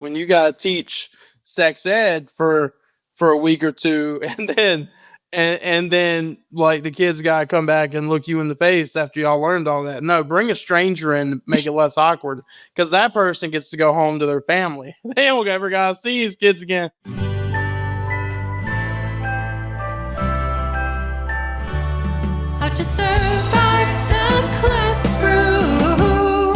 when you gotta teach sex ed for a week or two, and then like the kids gotta come back and look you in the face after y'all learned all that. No, bring a stranger in to make it less awkward, because that person gets to go home to their family. They don't ever gotta see these kids again. How to survive the classroom.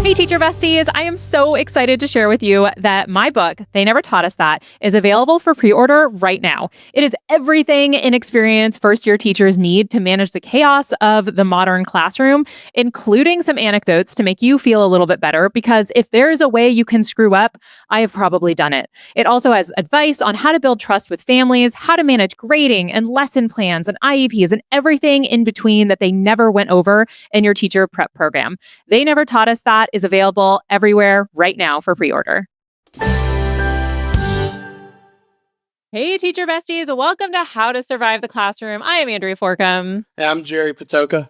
Hey, teacher besties. I am so excited to share with you that my book, They Never Taught Us That, is available for pre-order right now. It is everything inexperienced first-year teachers need to manage the chaos of the modern classroom, including some anecdotes to make you feel a little bit better, because if there is a way you can screw up, I have probably done it. It also has advice on how to build trust with families, how to manage grading and lesson plans and IEPs and everything in between that they never went over in your teacher prep program. They Never Taught Us That is available everywhere right now for pre-order. Hey, teacher besties. Welcome to How to Survive the Classroom. I am Andrea Forcum. And I'm Gerry Patoka.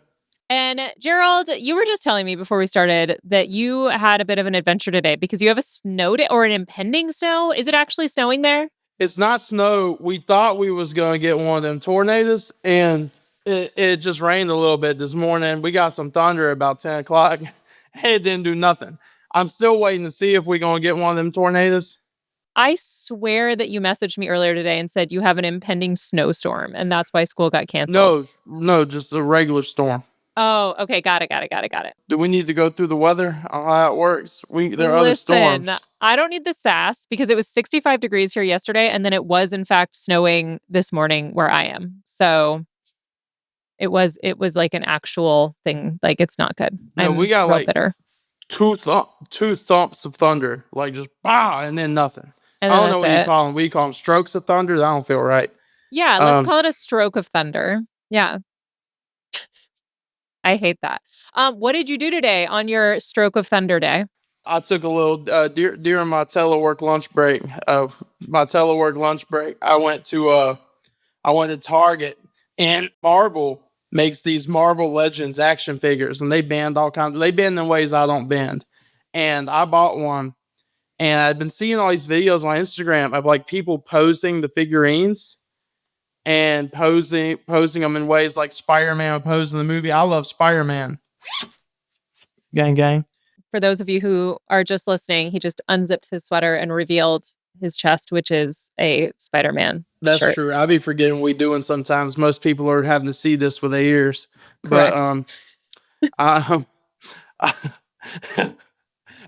And Gerald, you were just telling me before we started that you had a bit of an adventure today because you have a snow day or an impending snow. Is it actually snowing there? It's not snow. We thought we was going to get one of them tornadoes, and it just rained a little bit this morning. We got some thunder about 10 o'clock. It didn't do nothing. I'm still waiting to see if we're going to get one of them tornadoes. I swear that you messaged me earlier today and said you have an impending snowstorm, and that's why school got canceled. No, just a regular storm. Oh, okay. Got it. Do we need to go through the weather on how it works? There are other storms. I don't need the sass because it was 65 degrees here yesterday, and then it was in fact snowing this morning where I am. So it was like an actual thing. Like, it's not good. No, we got like bitter. two thumps of thunder, like just bah, and then nothing. And I then don't know what you call them. We call them strokes of thunder. That don't feel right. Yeah, let's call it a stroke of thunder. Yeah. I hate that. What did you do today on your stroke of thunder day? I took a little during my telework lunch break. I went to Target, and Marvel makes these Marvel Legends action figures, and they bend all kinds. They bend in ways I don't bend, and I bought one. And I've been seeing all these videos on Instagram of like people posing the figurines and posing them in ways like Spider-Man posing the movie. I love Spider-Man. Gang, gang. For those of you who are just listening, he just unzipped his sweater and revealed his chest, which is a Spider-Man That's shirt. true. I be forgetting we doing sometimes. Most people are having to see this with their ears. Correct. But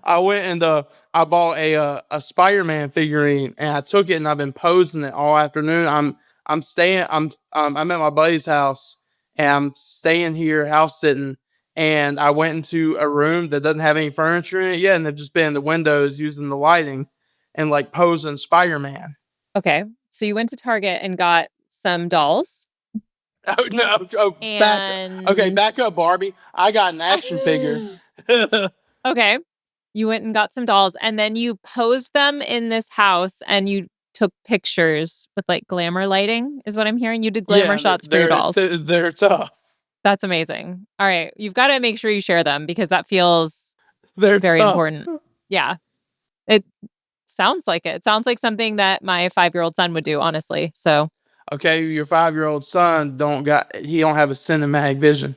I went and I bought a Spider-Man figurine, and I took it and I've been posing it all afternoon. I'm at my buddy's house, and I'm staying here house sitting, and I went into a room that doesn't have any furniture in it yet, and they've just been in the windows using the lighting and like posing Spider-Man. Okay. So you went to Target and got some dolls. Oh no! Back up, Barbie. I got an action figure. Okay. You went and got some dolls, and then you posed them in this house, and you took pictures with like glamour lighting, is what I'm hearing. You did glamour shots for your dolls. They're tough. That's amazing. All right. You've got to make sure you share them because that feels They're very tough. important. Yeah. It sounds like it. It sounds like something that my 5-year-old son would do, honestly. So. Okay, your 5-year-old son don't have a cinematic vision.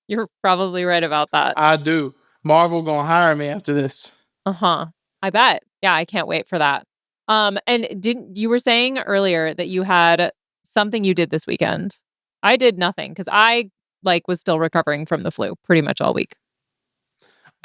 You're probably right about that. I do. Marvel gonna hire me after this. I bet. Yeah, I can't wait for that. And you were saying earlier that you had something you did this weekend? I did nothing because I was still recovering from the flu pretty much all week.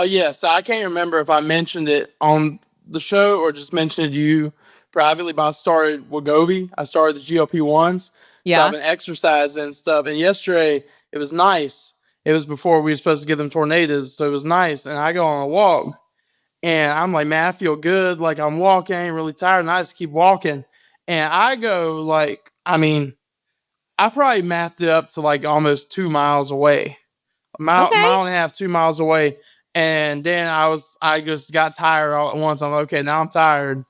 Yes, I can't remember if I mentioned it on the show or just mentioned it to you privately, but I started Wegovy. I started the GLP-1s. Yeah. So I've been exercising and stuff. And yesterday it was nice. It was before we were supposed to give them tornadoes, so it was nice. And I go on a walk, and I'm like, man, I feel good. Like, I'm walking, I ain't really tired, and I just keep walking. And I go I probably mapped it up to like almost 2 miles away. Mile and a half, 2 miles away. And then I just got tired all at once. I'm like, okay, now I'm tired.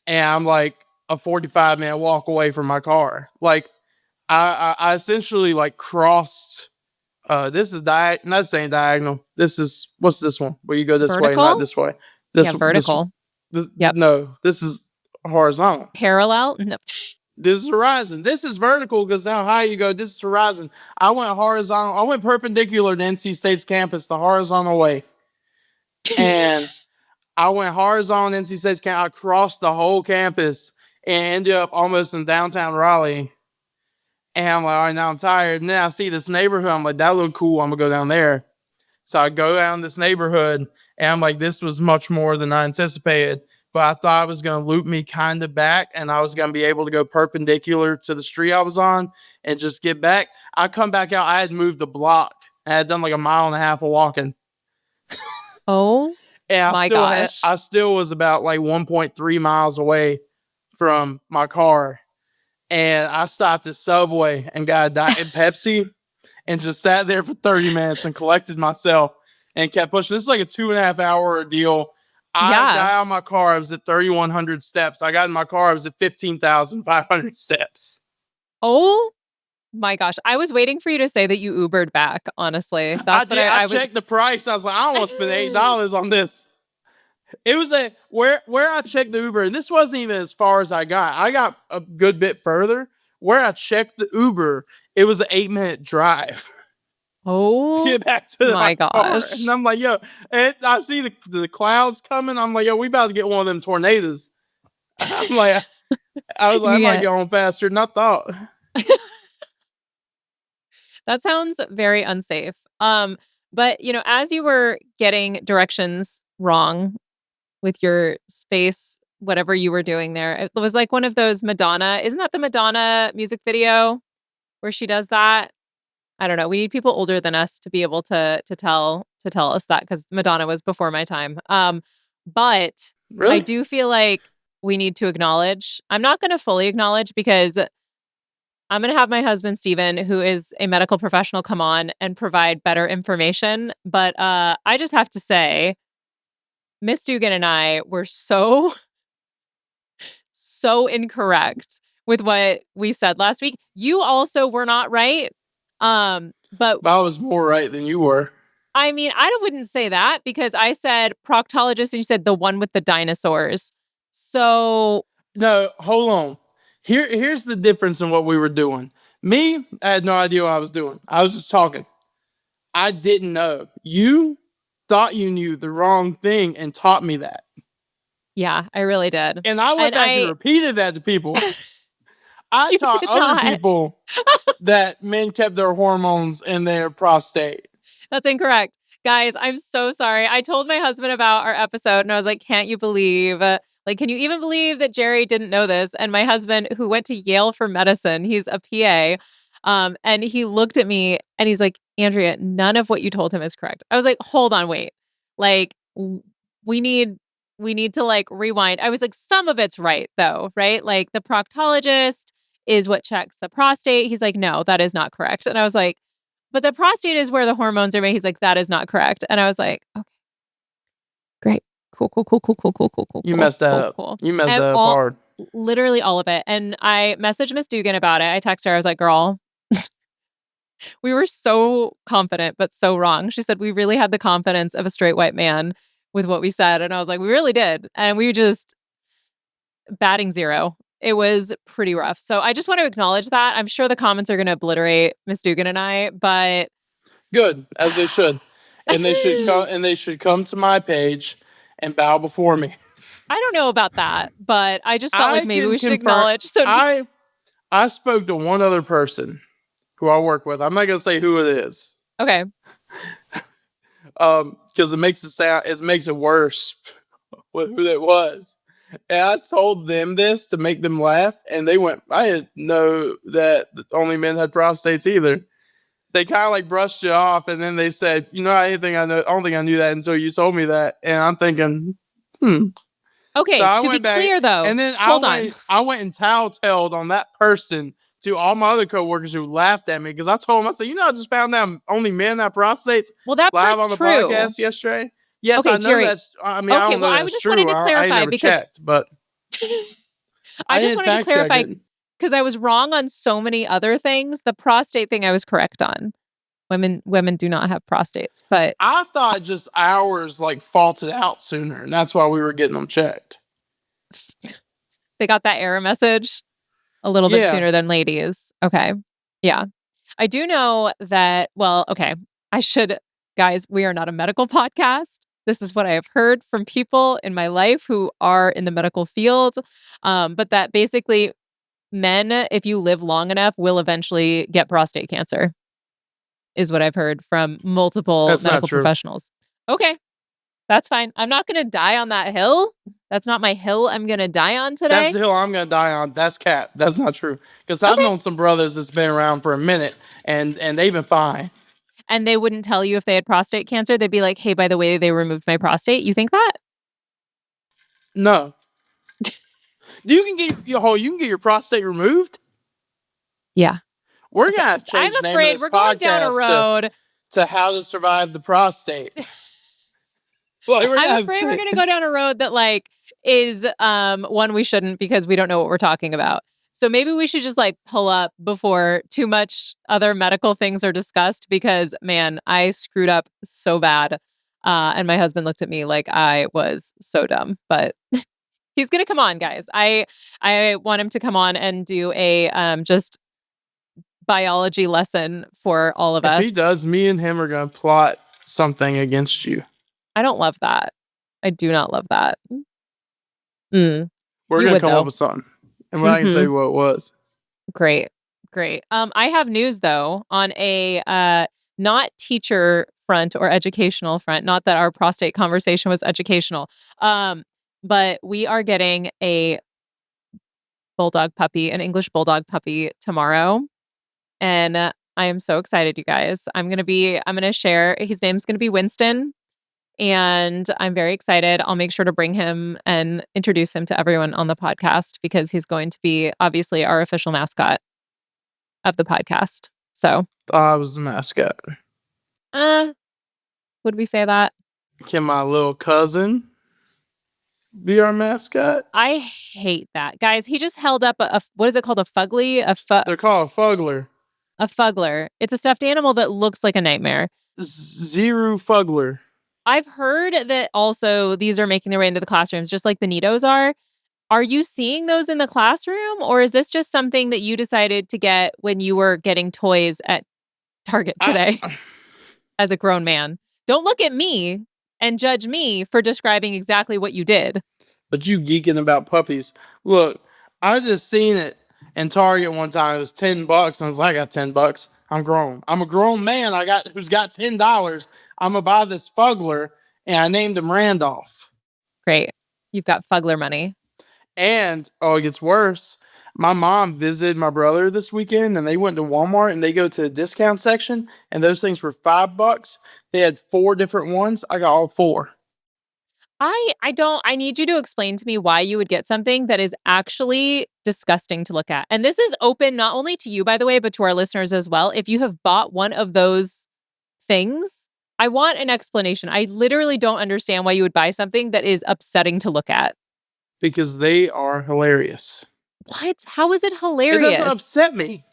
And I'm like a 45-minute walk away from my car. Like, I essentially like crossed. This is not saying diagonal. This is, what's this one? Where you go this Vertical? way, not this way. Yeah, vertical. Yep. No, this is horizontal. Parallel? No. This is horizon. This is vertical because how high you go. This is horizon. I went horizontal. I went perpendicular to NC State's campus the horizontal way. And I went horizontal to NC State's campus. I crossed the whole campus and ended up almost in downtown Raleigh. And I'm like, all right, now I'm tired. And then I see this neighborhood. I'm like, that looked cool. I'm going to go down there. So I go down this neighborhood and I'm like, this was much more than I anticipated. But I thought it was going to loop me kind of back and I was going to be able to go perpendicular to the street I was on and just get back. I come back out. I had moved a block. I had done like 1.5 miles of walking. Oh, and my gosh. I still was about like 1.3 miles away from my car. And I stopped at Subway and got a Diet Pepsi and just sat there for 30 minutes and collected myself and kept pushing. This is like a 2.5 hour ordeal. I got out of my car. I was at 3,100 steps. I got in my car. I was at 15,500 steps. Oh my gosh. I was waiting for you to say that you Ubered back, honestly. That's what I checked the price. I was like, I don't want to spend $8 on this. It was where I checked the Uber, and this wasn't even as far as I got. I got a good bit further. Where I checked the Uber, it was an 8-minute drive. Oh, to get back to my car. gosh. And I'm like, yo, and I see the clouds coming. I'm like, yo, we about to get one of them tornadoes. I'm like, I was like, I might get on faster than I thought. That sounds very unsafe. But you know, as you were getting directions wrong with your space, whatever you were doing there, it was like one of those Madonna. Isn't that the Madonna music video where she does that? I don't know. We need people older than us to be able to tell us that because Madonna was before my time. But really? I do feel like we need to acknowledge. I'm not going to fully acknowledge because I'm going to have my husband Steven, who is a medical professional, come on and provide better information. But I just have to say, Miss Dugan and I were so incorrect with what we said last week. You also were not right. But I was more right than you were. I mean, I wouldn't say that because I said proctologist and you said the one with the dinosaurs. So no, hold on. Here's the difference in what we were doing. Me, I had no idea what I was doing. I was just talking. I didn't know. You thought you knew the wrong thing and taught me that. Yeah, I really did. And I went back and repeated that to people. I taught other people that men kept their hormones in their prostate. That's incorrect. Guys, I'm so sorry. I told my husband about our episode and I was like, can't you believe, can you even believe that Gerry didn't know this? And my husband, who went to Yale for medicine, he's a PA, and he looked at me and he's like, Andrea, none of what you told him is correct. I was like, hold on, wait. Like, we need to like rewind. I was like, some of it's right though, right? Like the proctologist is what checks the prostate. He's like, no, that is not correct. And I was like, but the prostate is where the hormones are made. He's like, that is not correct. And I was like, okay, great. Cool. You messed that up. Cool. You messed that up hard. Literally all of it. And I messaged Miss Dugan about it. I texted her. I was like, girl, we were so confident, but so wrong. She said, we really had the confidence of a straight white man with what we said. And I was like, we really did. And we just batting zero. It was pretty rough. So I just want to acknowledge that. I'm sure the comments are going to obliterate Miss Dugan and I, but good, as they should. And they should come to my page and bow before me. I don't know about that, but I just felt like maybe we should acknowledge. So I spoke to one other person who I work with. I'm not going to say who it is. Okay. Because it makes it worse with who that was. And I told them this to make them laugh, and they went, I didn't know that only men had prostates either. They kind of like brushed it off, and then they said, I don't think I knew that until you told me that. And I'm thinking, Okay, so to be clear though, and then I went and telltale on that person to all my other coworkers who laughed at me because I told them, I said, I just found out only men have prostates. Well, that live part's on the true. Podcast yesterday. Yes, okay, I know Gerry. that's. I mean, I don't know I that's just true. wanted to clarify I never checked, but I just wanted to clarify because I was wrong on so many other things. The prostate thing I was correct on. Women do not have prostates, but I thought just ours like faulted out sooner, and that's why we were getting them checked. they got that error message a little bit Yeah. sooner than ladies. Okay. Yeah. I do know that, well, okay. Guys, we are not a medical podcast. This is what I have heard from people in my life who are in the medical field. But that basically men, if you live long enough, will eventually get prostate cancer, is what I've heard from multiple That's not medical true. professionals. Okay. That's fine. I'm not going to die on that hill. That's not my hill I'm going to die on today. That's the hill I'm gonna die on. That's cap. That's not true. Because I've known some brothers that's been around for a minute, and they've been fine. And they wouldn't tell you if they had prostate cancer. They'd be like, hey, by the way, they removed my prostate. You think that? No. You can get your prostate removed. Yeah. We're gonna have to change I'm the name afraid of this we're going down a podcast road. to how to survive the prostate. Like, I'm afraid we're going to go down a road that like is one we shouldn't, because we don't know what we're talking about. So maybe we should just like pull up before too much other medical things are discussed, because man, I screwed up so bad. And my husband looked at me like I was so dumb, but he's going to come on, guys. I want him to come on and do a just biology lesson for all of us. If he does, me and him are gonna plot something against you. I don't love that. I do not love that. We're You gonna would, come though. up with something, and I can tell you what it was. Great. I have news though on a not teacher front or educational front. Not that our prostate conversation was educational. But we are getting a bulldog puppy, an English bulldog puppy tomorrow, and I am so excited, you guys. I'm gonna share. His name's gonna be Winston. And I'm very excited. I'll make sure to bring him and introduce him to everyone on the podcast, because he's going to be obviously our official mascot of the podcast. So I was the mascot. would we say that? Can my little cousin be our mascot? I hate that. Guys, he just held up a what is it called? A fugly? They're called a Fugler. A fugler. It's a stuffed animal that looks like a nightmare. Zero Fugler. I've heard that also these are making their way into the classrooms, just like the Nitos are. Are you seeing those in the classroom, or is this just something that you decided to get when you were getting toys at Target today as a grown man? Don't look at me and judge me for describing exactly what you did. But you geeking about puppies. Look, I just seen it in Target one time. It was $10. And I was like, I got $10. I'm grown. I'm a grown man. Who's got $10. I'm gonna buy this Fugler, and I named him Randolph. Great. You've got Fugler money. And it gets worse. My mom visited my brother this weekend, and they went to Walmart, and they go to the discount section, and those things were $5. They had 4 different ones. I got all 4. I need you to explain to me why you would get something that is actually disgusting to look at. And this is open not only to you, by the way, but to our listeners as well. If you have bought one of those things, I want an explanation. I literally don't understand why you would buy something that is upsetting to look at. Because they are hilarious. What? How is it hilarious? It doesn't upset me.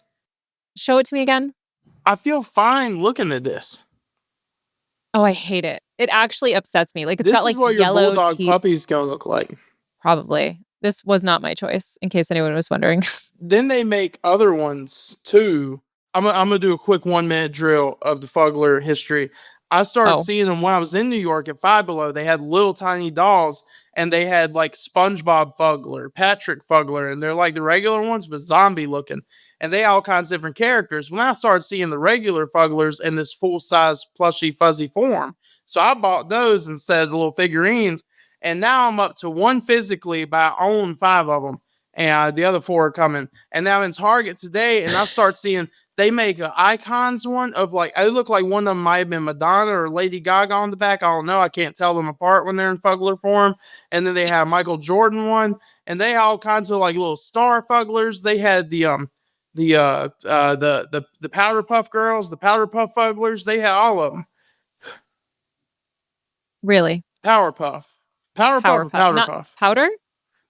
Show it to me again. I feel fine looking at this. Oh, I hate it. It actually upsets me. Like, it's This got like is what yellow your bulldog teeth. puppy's gonna look like. Probably. This was not my choice, in case anyone was wondering. Then they make other ones too. I'm gonna do a quick 1-minute drill of the Fugler history. I started seeing them when I was in New York at Five Below. They had little tiny dolls, and they had like SpongeBob Fugler, Patrick Fugler, and they're like the regular ones, but zombie looking. And they had all kinds of different characters. When I started seeing the regular Fuglers in this full-size, plushy, fuzzy form, so I bought those instead of the little figurines. And now I'm up to 1 physically, but I own 5 of them. And the other 4 are coming. And now in Target today, and I start seeing they make an icons one of like, it looked like one of them might have been Madonna or Lady Gaga on the back. I don't know. I can't tell them apart when they're in Fugler form. And then they had a Michael Jordan one, and they had all kinds of like little star Fuglers. They had the Powder Puff Girls, the Powder Puff Fuglers. They had all of them. Really? Powerpuff. Powerpuff. Powder?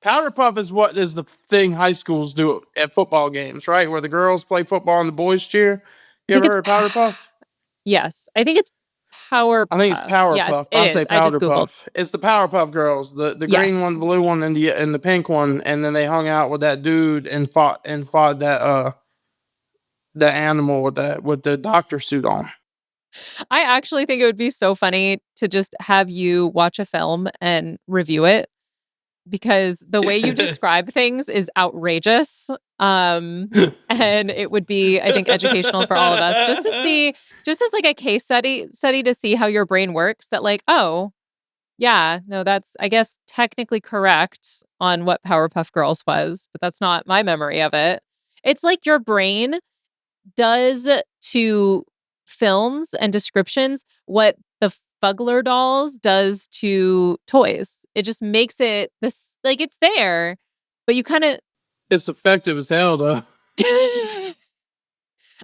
Powder Puff is what is the thing high schools do at football games, right? Where the girls play football and the boys cheer. You ever heard of Powder Puff? Yes. I think it's Powerpuff. I think it's Powerpuff. Yeah, I it say is. I just Googled. Powderpuff. It's the Powerpuff Girls, the green Yes. one, the blue one, and the pink one, and then they hung out with that dude and fought that the animal with the doctor suit on. I actually think it would be so funny to just have you watch a film and review it because the way you describe things is outrageous. And it would be, I think, educational for all of us just to see, just as like a case study to see how your brain works that like, oh, yeah, no, that's, I guess, technically correct on what Powerpuff Girls was, but that's not my memory of it. It's like your brain does to films and descriptions what the Fugler dolls does to toys. It just makes it this like it's there, but you kind of It's effective as hell, though.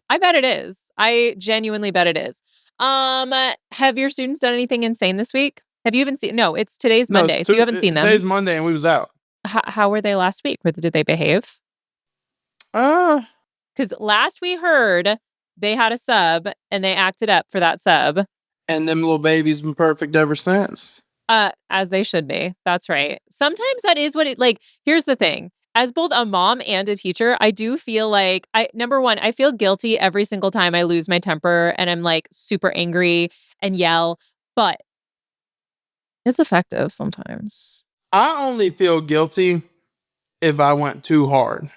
I bet it is. I genuinely bet it is. Have your students done anything insane this week? Have you even seen? No, it's today's No, Monday, so you haven't seen them. Today's Monday, and we was out. How were they last week? Did they behave? Because last we heard, they had a sub and they acted up for that sub. And them little babies been perfect ever since. As they should be. That's right. Sometimes that is what it like. Here's the thing. As both a mom and a teacher, I do feel like number one, I feel guilty every single time I lose my temper and I'm like super angry and yell, but it's effective sometimes. I only feel guilty if I went too hard.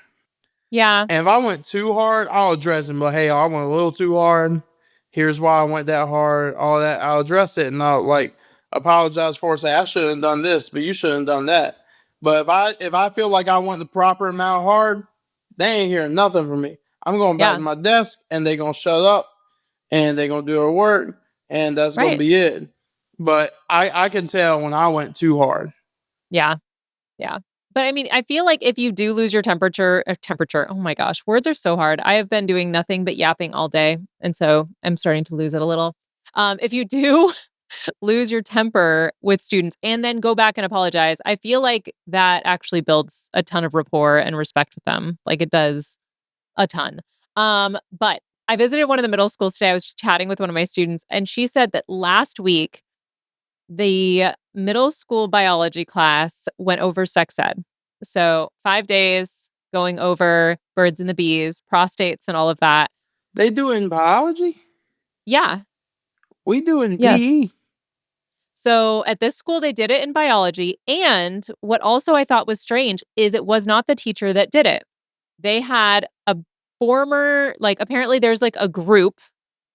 Yeah. And if I went too hard, I'll address it. But hey, I went a little too hard. Here's why I went that hard. All that. I'll address it and I'll like apologize for it. Say I shouldn't have done this, but you shouldn't have done that. But if I feel like I went the proper amount hard, they ain't hearing nothing from me. I'm going back to my desk and they gonna shut up and they gonna do their work and that's gonna be it. But I can tell when I went too hard. Yeah. Yeah. But I mean, I feel like if you do lose your temperature, oh my gosh, words are so hard. I have been doing nothing but yapping all day. And so I'm starting to lose it a little. If you do lose your temper with students and then go back and apologize, I feel like that actually builds a ton of rapport and respect with them. Like it does a ton. But I visited one of the middle schools today. I was just chatting with one of my students and she said that last week, the middle school biology class went over sex ed. So 5 days going over birds and the bees, prostates and all of that. They do it in biology? Yeah. We do it in yes. PE. So at this school, they did it in biology. And what also I thought was strange is it was not the teacher that did it. They had a former, like apparently there's like a group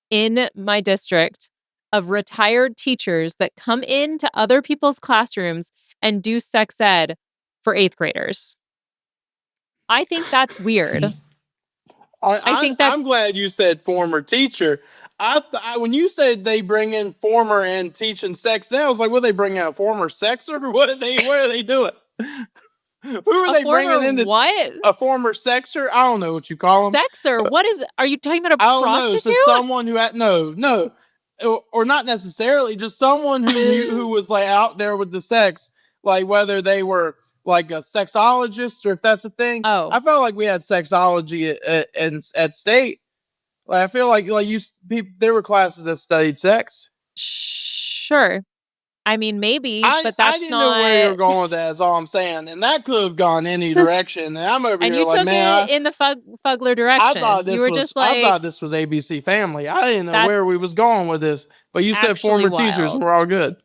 in my district of retired teachers that come into other people's classrooms and do sex ed for 8th graders. I think that's weird. I'm glad you said former teacher. When you said they bring in former and teaching sex ed, I was like, what they bring out? Former sexer? What are they doing? Who are they bringing in? What? A former sexer? I don't know what you call them. Sexer? What is? Are you talking about a prostitute? So someone who had no. Or not necessarily, just someone who was like out there with the sex, like whether they were like a sexologist or if that's a thing. Oh, I felt like we had sexology at state. Like I feel like there were classes that studied sex. Sure, I mean maybe, but that's I didn't know where you were going with that. Is all I'm saying, and that could have gone any direction. And I'm over and here like, man, it in the Fugler direction. I thought this I thought this was ABC Family. I didn't know where we was going with this, but you said former teachers, and we're all good.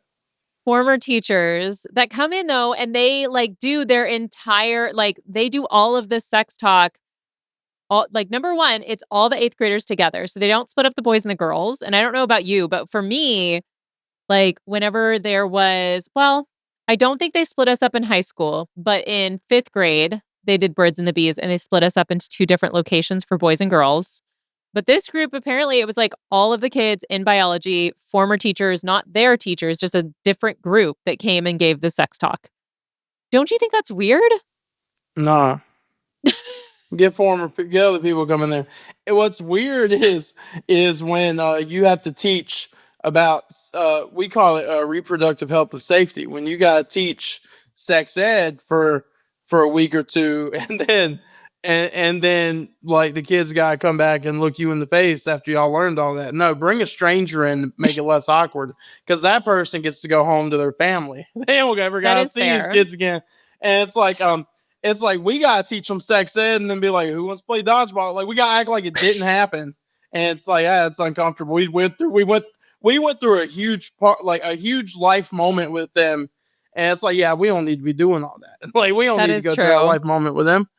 Former teachers that come in though, and they like do their entire they do all of this sex talk. All number one, it's all the 8th graders together, so they don't split up the boys and the girls. And I don't know about you, but for me, whenever there was, I don't think they split us up in high school, but in 5th grade, they did birds and the bees and they split us up into 2 different locations for boys and girls. But this group, apparently it was all of the kids in biology, former teachers, not their teachers, just a different group that came and gave the sex talk. Don't you think that's weird? Nah. Get other people coming there. And what's weird is when you have to teach about we call it reproductive health and safety. When you got to teach sex ed for a week or two, and then And then like the kids gotta come back and look you in the face after y'all learned all that. No, bring a stranger in to make it less awkward, because that person gets to go home to their family. They don't ever That gotta is see these fair. kids again. And it's like we gotta teach them sex ed and then be like, who wants to play dodgeball? Like we gotta act like it didn't happen. And it's like, it's uncomfortable. We went through a huge part, like a huge life moment with them. And it's like, we don't need to be doing all that. Like we don't That need to is go through that true. life moment with them.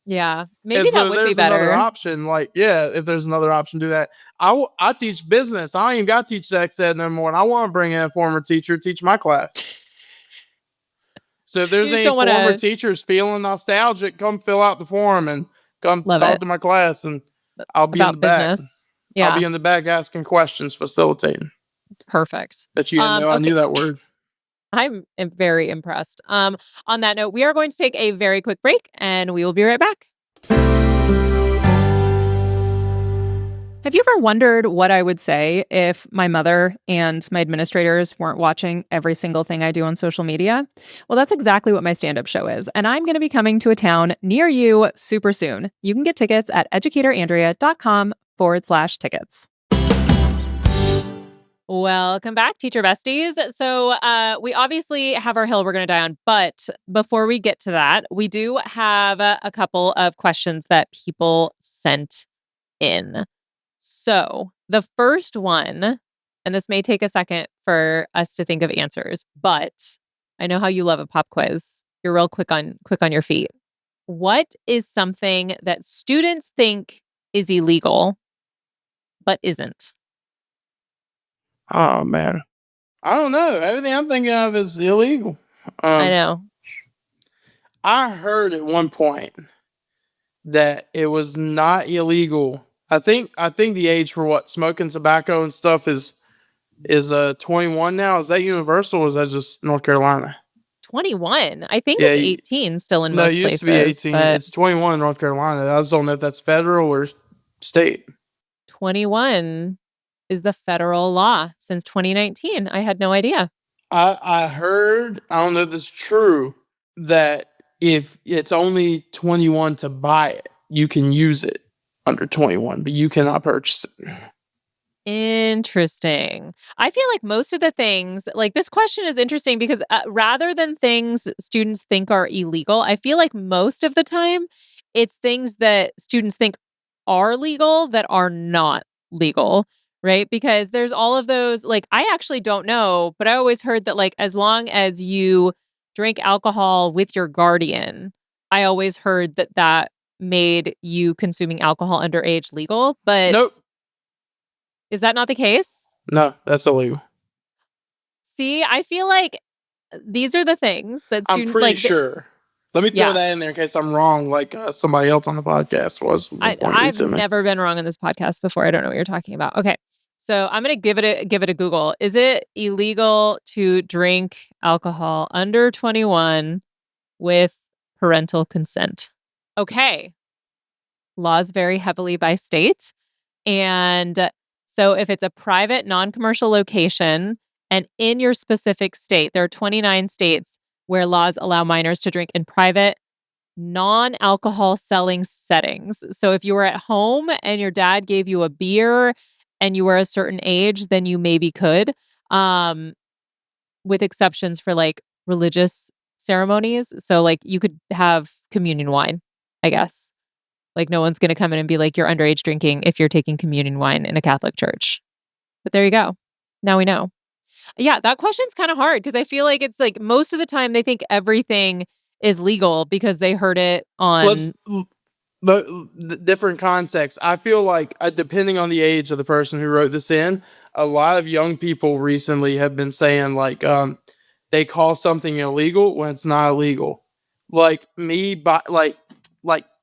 Yeah. Maybe And that so would be there's another better. option. Like, if there's another option, do that. I teach business. I don't even got to teach sex ed no more. And I want to bring in a former teacher to teach my class. So if You there's just any don't former wanna teachers feeling nostalgic, come fill out the form and come love talk it to my class, and I'll be in the about back. business. I'll Yeah. be in the back asking questions, facilitating. Perfect. That you didn't know I Okay. knew that word. I'm very impressed. On that note, we are going to take a very quick break and we will be right back. Have you ever wondered what I would say if my mother and my administrators weren't watching every single thing I do on social media? Well, that's exactly what my stand-up show is, and I'm going to be coming to a town near you super soon. You can get tickets at educatorandrea.com/tickets. Welcome back, teacher besties. So we obviously have our hill we're going to die on, but before we get to that, we do have a couple of questions that people sent in. So the first one, and this may take a second for us to think of answers, but I know how you love a pop quiz. You're real quick on your feet. What is something that students think is illegal but isn't? Oh man, I don't know. Everything I'm thinking of is illegal. I know. I heard at one point that it was not illegal. I think the age for what smoking tobacco and stuff is 21 now. Is that universal or is that just North Carolina? 21. I think Yeah, it's 18 still in no, it most used to be places, 18. but It's 21 in North Carolina. I just don't know if that's federal or state. 21 is the federal law since 2019. I had no idea. I heard, I don't know if this is true, that if it's only 21 to buy it, you can use it under 21, but you cannot purchase it. Interesting. I feel like most of the things, like this question is interesting because rather than things students think are illegal, I feel like most of the time it's things that students think are legal that are not legal, right? Because there's all of those, like, I actually don't know, but I always heard that, like, as long as you drink alcohol with your guardian, I always heard that that made you consuming alcohol underage legal. But Nope. is that not the case? No, that's illegal. See, I feel like these are the things that I'm students pretty like. sure. Let me throw that in there in case I'm wrong, like somebody else on the podcast was. I've never been wrong on this podcast before. I don't know what you're talking about. Okay, so I'm gonna give it a Google. Is it illegal to drink alcohol under 21 with parental consent? Okay, laws vary heavily by state, and so if it's a private, non-commercial location and in your specific state, there are 29 states where laws allow minors to drink in private, non-alcohol selling settings. So if you were at home and your dad gave you a beer and you were a certain age, then you maybe could, with exceptions for like religious ceremonies. So like you could have communion wine, I guess. Like no one's going to come in and be like, you're underage drinking if you're taking communion wine in a Catholic church. But there you go. Now we know. Yeah, that question's kind of hard because I feel like it's like most of the time they think everything is legal because they heard it on. The different context. I feel like depending on the age of the person who wrote this in, a lot of young people recently have been saying like they call something illegal when it's not illegal. Like me, like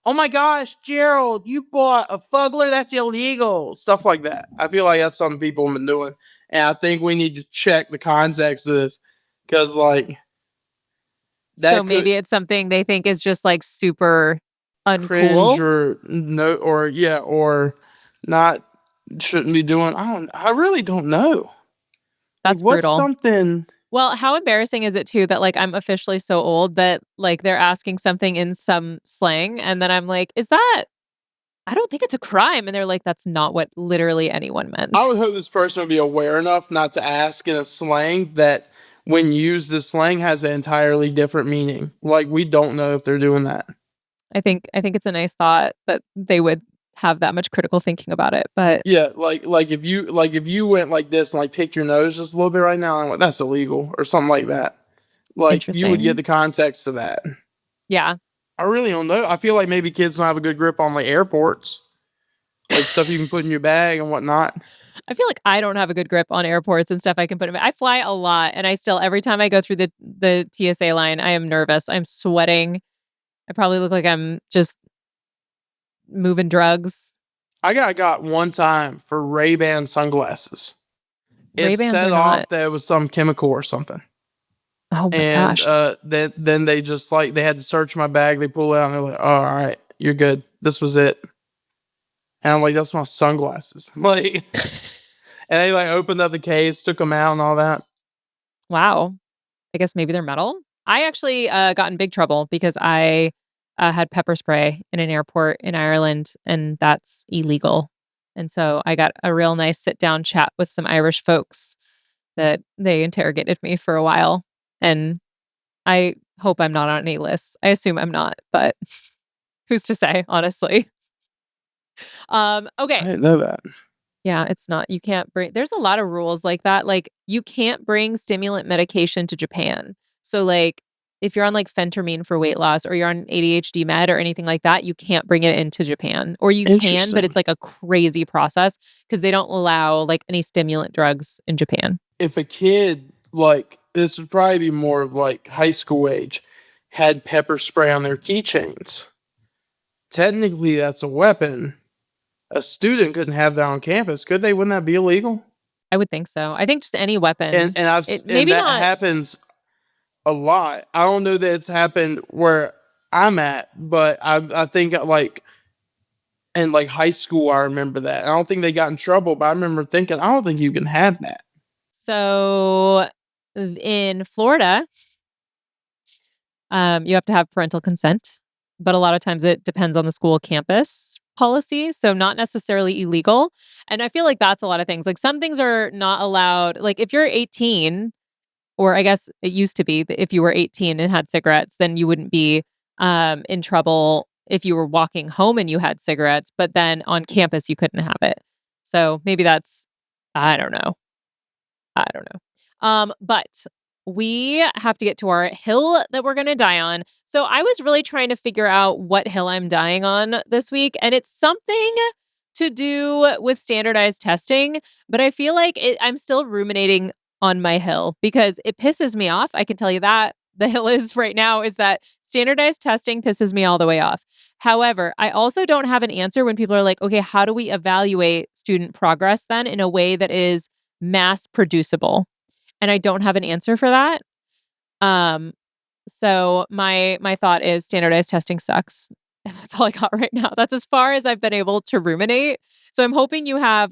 oh my gosh, Gerald, you bought a Fugler, that's illegal. Stuff like that. I feel like that's something people have been doing, and I think we need to check the context of this because like. So maybe it's something they think is just like super uncool. Cringe or not shouldn't be doing. I really don't know. That's like, what's brutal. something Well, how embarrassing is it too that like I'm officially so old that like they're asking something in some slang and then I'm like, I don't think it's a crime. And they're like, that's not what literally anyone meant. I would hope this person would be aware enough not to ask in a slang that when used, the slang has an entirely different meaning. Like, we don't know if they're doing that. I think it's a nice thought that they would have that much critical thinking about it. But Yeah, like if you went like this and like picked your nose just a little bit right now, I'm like, that's illegal or something like that. Like, you would get interesting. the context of that. Yeah. I really don't know. I feel like maybe kids don't have a good grip on like airports, like stuff you can put in your bag and whatnot. I feel like I don't have a good grip on airports and stuff I can put in. I fly a lot and I still, every time I go through the TSA line, I am nervous. I'm sweating. I probably look like I'm just moving drugs. I got one time for Ray-Ban sunglasses. It Ray-Bans set are off not. that it was some chemical or something. Oh my And gosh. then they just like they had to search my bag. They pull it out and they're like, "Oh, all right, you're good. This was it." And I'm like, "That's my sunglasses." Like, and they like opened up the case, took them out, and all that. Wow. I guess maybe they're metal. I actually got in big trouble because I had pepper spray in an airport in Ireland, and that's illegal. And so I got a real nice sit down chat with some Irish folks that they interrogated me for a while. And I hope I'm not on any lists. I assume I'm not, but who's to say, honestly? I Okay. didn't know that. Yeah, it's not. You can't bring, there's a lot of rules like that. Like, you can't bring stimulant medication to Japan. So, like, if you're on like phentermine for weight loss or you're on an ADHD med or anything like that, you can't bring it into Japan. Or you can, but Interesting. it's like a crazy process because they don't allow like any stimulant drugs in Japan. If a kid like this would probably be more of like high school age had pepper spray on their keychains. Technically, that's a weapon. A student couldn't have that on campus, could they? Wouldn't that be illegal? I would think so. I think just any weapon. It And maybe that not. happens a lot. I don't know that it's happened where I'm at, but I think like in like high school I remember that. I don't think they got in trouble, but I remember thinking I don't think you can have that. So in Florida, you have to have parental consent, but a lot of times it depends on the school campus policy. So not necessarily illegal. And I feel like that's a lot of things. Like, some things are not allowed. Like, if you're 18, or I guess it used to be that if you were 18 and had cigarettes, then you wouldn't be in trouble if you were walking home and you had cigarettes. But then on campus, you couldn't have it. So maybe that's, I don't know. I don't know. But we have to get to our hill that we're going to die on. So I was really trying to figure out what hill I'm dying on this week. And it's something to do with standardized testing. But I feel like I'm still ruminating on my hill because it pisses me off. I can tell you that. The hill is right now is that standardized testing pisses me all the way off. However, I also don't have an answer when people are like, okay, how do we evaluate student progress then in a way that is mass producible? And I don't have an answer for that. So my thought is standardized testing sucks. That's all I got right now. That's as far as I've been able to ruminate. So I'm hoping you have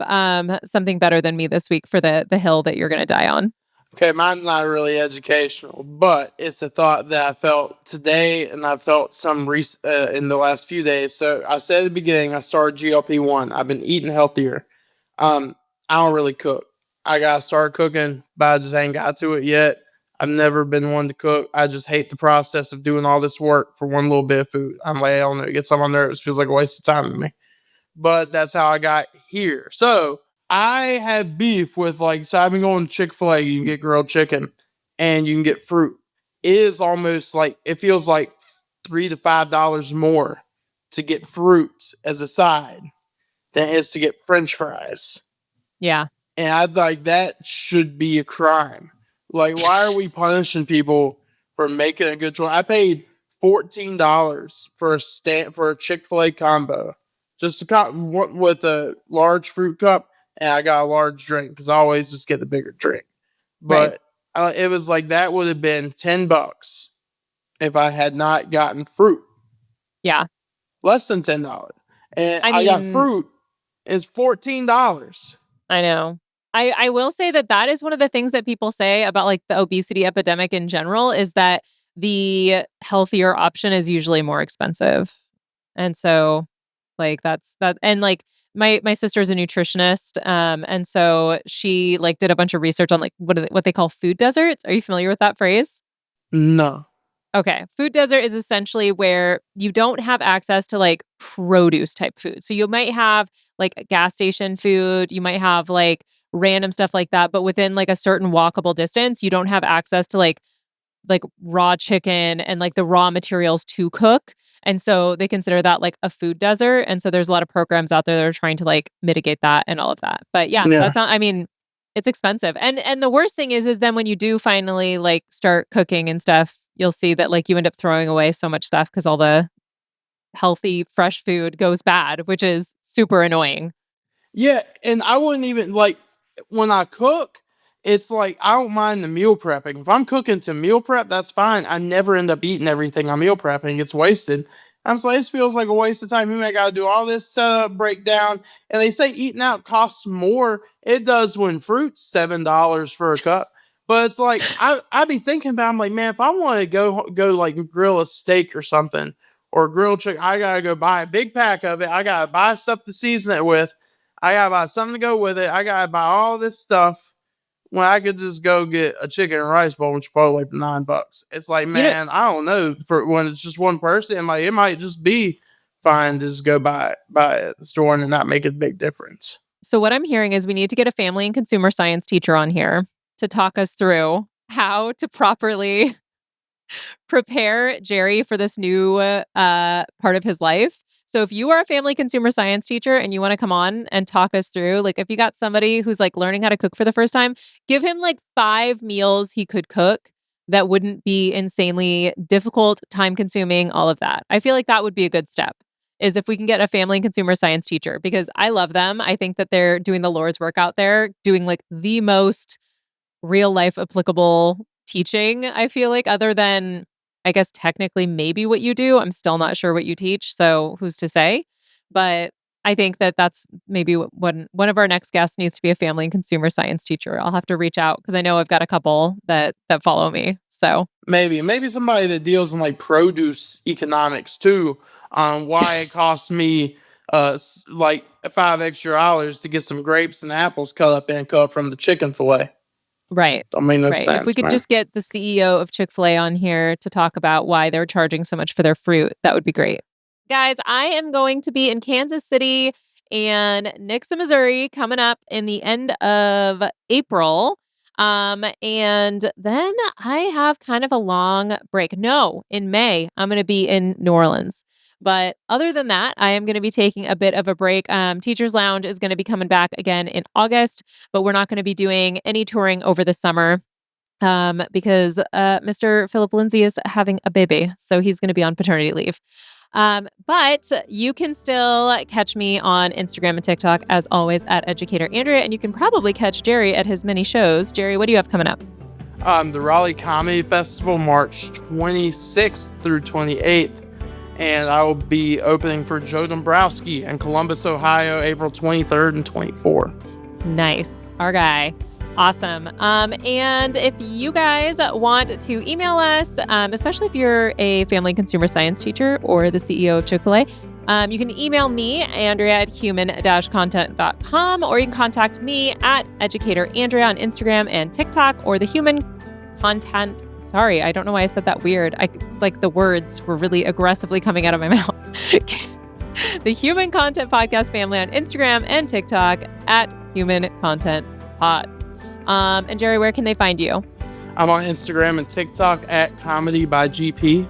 something better than me this week for the hill that you're going to die on. Okay, mine's not really educational, but it's a thought that I felt today and I felt in the last few days. So I said at the beginning, I started GLP-1. I've been eating healthier. I don't really cook. I got to start cooking, but I just ain't got to it yet. I've never been one to cook. I just hate the process of doing all this work for one little bit of food. I'm like, I don't know, it gets on my nerves. Feels like a waste of time to me. But that's how I got here. So I have beef with so I've been going to Chick-fil-A. You can get grilled chicken and you can get fruit. It is almost like it feels like $3 to $5 more to get fruit as a side than it is to get French fries. Yeah. And I like that should be a crime. Like, why are we punishing people for making a good choice? I paid $14 for a Chick-fil-A combo, just with a large fruit cup, and I got a large drink because I always just get the bigger drink. Right. But it was like that would have been $10 if I had not gotten fruit. Yeah. Less than $10, and I I got mean, fruit. It's $14. I know. I will say that is one of the things that people say about like the obesity epidemic in general is that the healthier option is usually more expensive. And so like that's that. And like my sister's a nutritionist. And so she like did a bunch of research on like what they call food deserts. Are you familiar with that phrase? No. Okay. Food desert is essentially where you don't have access to like produce type food. So you might have like a gas station food, you might have like random stuff like that, but within like a certain walkable distance, you don't have access to like raw chicken and like the raw materials to cook. And so they consider that like a food desert. And so there's a lot of programs out there that are trying to like mitigate that and all of that. But yeah, Yeah. that's not, I mean, it's expensive. And the worst thing is then when you do finally like start cooking and stuff, you'll see that like you end up throwing away so much stuff because all the healthy, fresh food goes bad, which is super annoying. Yeah, and I wouldn't even like when I cook, it's like I don't mind the meal prepping. If I'm cooking to meal prep, that's fine. I never end up eating everything I'm meal prepping. It's wasted. I'm just like, this feels like a waste of time. You may gotta do all this setup, breakdown. And they say eating out costs more. It does when fruit's $7 for a cup. But it's like I be thinking about, I'm like, man, if I want to go like grill a steak or something or grill chicken, I gotta go buy a big pack of it. I gotta buy stuff to season it with. I gotta buy something to go with it. I gotta buy all this stuff when I could just go get a chicken and rice bowl in Chipotle for $9. It's like, man, I don't know. For when it's just one person, it might just be fine to just go buy at the store and not make a big difference. So what I'm hearing is we need to get a family and consumer science teacher on here to talk us through how to properly prepare Gerry for this new part of his life. So if you are a family consumer science teacher and you want to come on and talk us through, like if you got somebody who's like learning how to cook for the first time, give him like 5 meals he could cook that wouldn't be insanely difficult, time consuming, all of that. I feel like that would be a good step, is if we can get a family and consumer science teacher, because I love them. I think that they're doing the Lord's work out there, doing like the most real life applicable teaching, I feel like, other than, I guess, technically maybe what you do. I'm still not sure what you teach, so who's to say? But I think that that's maybe one of our next guests needs to be a family and consumer science teacher. I'll have to reach out because I know I've got a couple that follow me. So maybe somebody that deals in like produce economics too, on why it costs me like $5 extra to get some grapes and apples cut up from the chicken fillet. Right. Don't make no right. sense. If we could man. just get the CEO of Chick-fil-A on here to talk about why they're charging so much for their fruit, that would be great. Guys, I am going to be in Kansas City and Nixa, Missouri coming up in the end of April. And then I have kind of a long break. No, in May, I'm going to be in New Orleans. But other than that, I am going to be taking a bit of a break. Teachers Lounge is going to be coming back again in August, but we're not going to be doing any touring over the summer because Mr. Philip Lindsay is having a baby. So he's going to be on paternity leave. But you can still catch me on Instagram and TikTok, as always, at Educator Andrea. And you can probably catch Gerry at his mini shows. Gerry, what do you have coming up? The Raleigh Comedy Festival, March 26th through 28th. And I will be opening for Joe Dombrowski in Columbus, Ohio, April 23rd and 24th. Nice. Our guy. Awesome. And if you guys want to email us, especially if you're a family consumer science teacher or the CEO of Chick-fil-A, you can email me, Andrea at human-content.com, or you can contact me at Educator Andrea on Instagram and TikTok, or the Human Content. Sorry, I don't know why I said that weird. It's like the words were really aggressively coming out of my mouth. The Human Content Podcast family on Instagram and TikTok at Human Content Pods. And Gerry, where can they find you? I'm on Instagram and TikTok at Comedy by GP.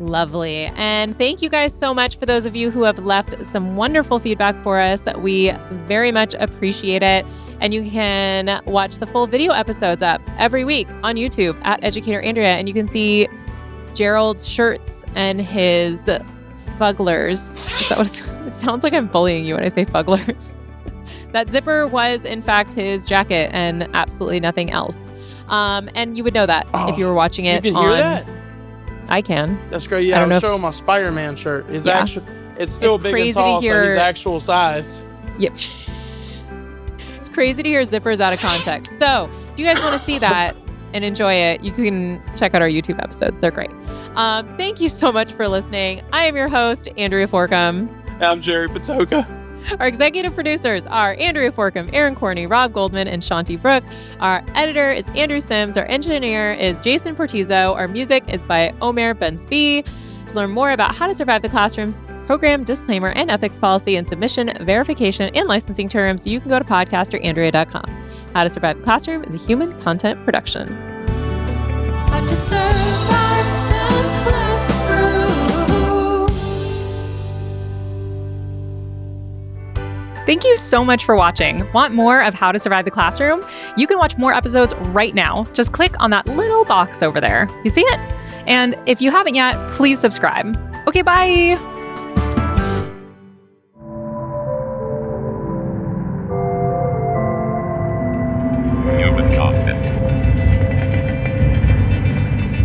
Lovely. And thank you guys so much for those of you who have left some wonderful feedback for us. We very much appreciate it. And you can watch the full video episodes up every week on YouTube at Educator Andrea. And you can see Gerald's shirts and his Fuglers. Is that what it sounds like I'm bullying you when I say Fuglers. That zipper was, in fact, his jacket and absolutely nothing else. And you would know that if you were watching it. You can hear that? I can. That's great. Yeah, I was showing my Spider-Man shirt. It's still big and tall, so he's actual size. Yep. It's crazy to hear zippers out of context. So if you guys want to see that and enjoy it, you can check out our YouTube episodes. They're great. Thank you so much for listening. I am your host, Andrea Forcum. I'm Gerry Patoka. Our executive producers are Andrea Forcum, Aaron Corney, Rob Goldman, and Shanti Brooke. Our editor is Andrew Sims. Our engineer is Jason Portizo. Our music is by Omer Ben-Zvi. To learn more about how to survive the classroom's program, disclaimer, and ethics policy and submission, verification, and licensing terms, you can go to podcasterandrea.com. How to Survive the Classroom is a human content production. How to survive the classroom. Thank you so much for watching. Want more of How to Survive the Classroom? You can watch more episodes right now. Just click on that little box over there. You see it? And if you haven't yet, please subscribe. Okay, bye.